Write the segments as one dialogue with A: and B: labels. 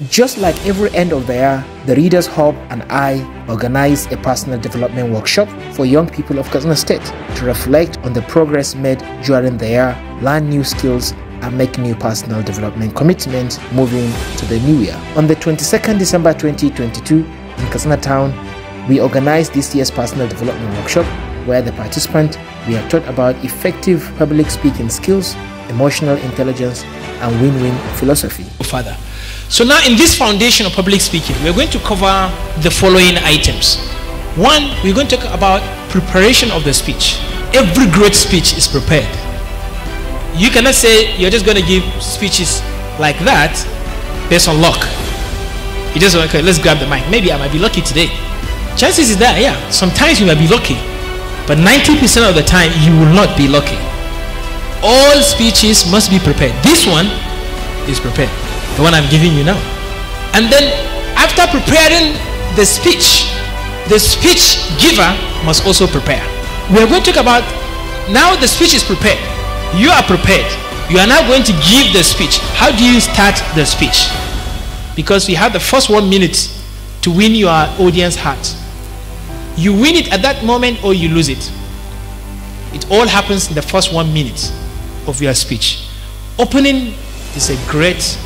A: Just like every end of the year, the Readers Hub and I organize a personal development workshop for young people of Katsina State to reflect on the progress made during the year, learn new skills, and make new personal development commitments moving to the new year. On the 22nd December 2022 in Katsina Town, we organized this year's personal development workshop where the participants were taught about effective public speaking skills, emotional intelligence, and win-win philosophy.
B: Father. So now in this foundation of public speaking, we're going to cover the following items. One, we're going to talk about preparation of the speech. Every great speech is prepared. You cannot say you're just going to give speeches like that based on luck. You just okay, let's grab the mic. Maybe I might be lucky today. Chances is that, yeah, sometimes you might be lucky, but 90% of the time you will not be lucky. All speeches must be prepared. This one is prepared, the one I'm giving you now. And then after preparing the speech giver must also prepare. We are going to talk about, now the speech is prepared. You are prepared. You are now going to give the speech. How do you start the speech? Because you have the first 1 minute to win your audience heart. You win it at that moment or you lose it. It all happens in the first 1 minute of your speech. Opening is a great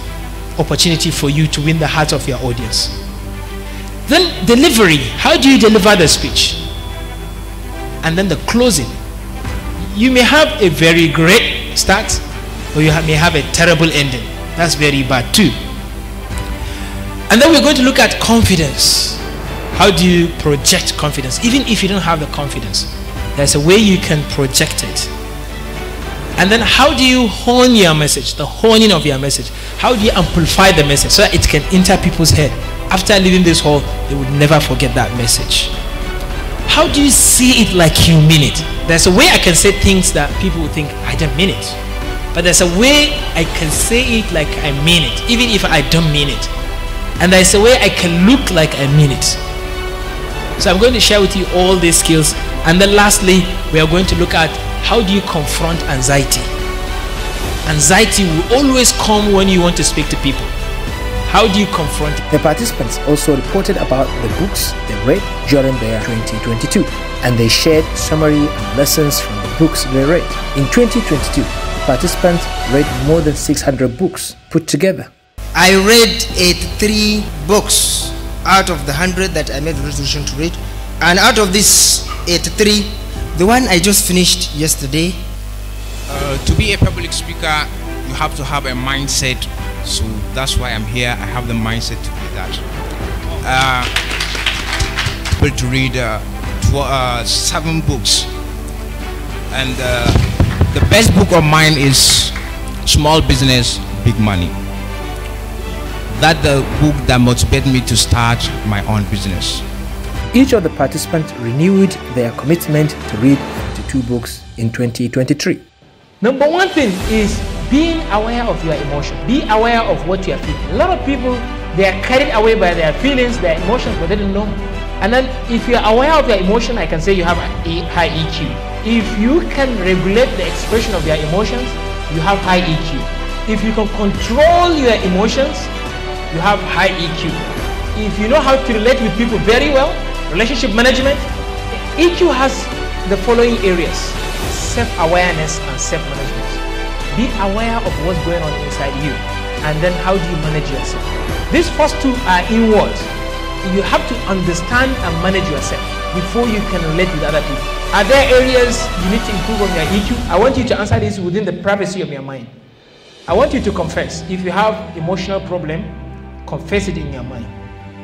B: opportunity for you to win the heart of your audience. Then delivery. How do you deliver the speech? And then the closing. You may have a very great start or you may have a terrible ending. That's very bad too. And then we're going to look at confidence. How do you project confidence? Even if you don't have the confidence, there's a way you can project it. And then how do you hone your message? The honing of your message. How do you amplify the message so that it can enter people's head? After leaving this hall, they would never forget that message. How do you see it like you mean it? There's a way I can say things that people would think I don't mean it. But there's a way I can say it like I mean it, even if I don't mean it. And there's a way I can look like I mean it. So I'm going to share with you all these skills. And then lastly, we are going to look at how do you confront anxiety. Anxiety will always come when you want to speak to people. How do you confront it?
A: The participants also reported about the books they read during their 2022, and they shared summary and lessons from the books they read. In 2022, the participants read more than 600 books put together.
C: I read 83 books out of the 100 that I made the resolution to read, and out of this 83, the one I just finished yesterday.
D: To be a public speaker, you have to have a mindset. So that's why I'm here. I have the mindset to do that. Able to read 7 books, and the best book of mine is Small Business, Big Money. That's the book that motivated me to start my own business.
A: Each of the participants renewed their commitment to read 52 books in 2023.
B: Number one thing is being aware of your emotion. Be aware of what you are feeling. A lot of people, they are carried away by their feelings, their emotions, but they don't know. And then if you are aware of your emotion, I can say you have a high EQ. If you can regulate the expression of your emotions, you have high EQ. If you can control your emotions, you have high EQ. If you know how to relate with people very well, relationship management, EQ has the following areas: self-awareness and self-management. Be aware of what's going on inside you, and then how do you manage yourself? These first two are inward. You have to understand and manage yourself before you can relate with other people. Are there areas you need to improve on your EQ? I want you to answer this within the privacy of your mind. I want you to confess. If you have emotional problem, confess it in your mind.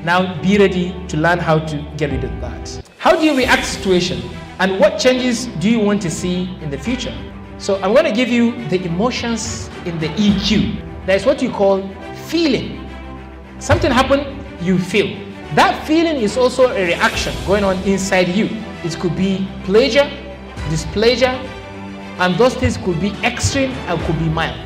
B: Now be ready to learn how to get rid of that. How do you react to situation? And what changes do you want to see in the future? So I'm going to give you the emotions in the EQ. There's what you call feeling. Something happened, you feel. That feeling is also a reaction going on inside you. It could be pleasure, displeasure, and those things could be extreme and could be mild.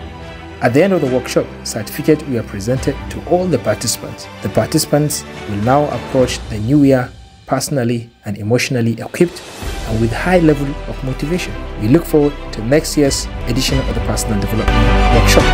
A: At the end of the workshop, certificates were presented to all the participants. The participants will now approach the new year personally and emotionally equipped and with high level of motivation. We look forward to next year's edition of the Personal Development Workshop.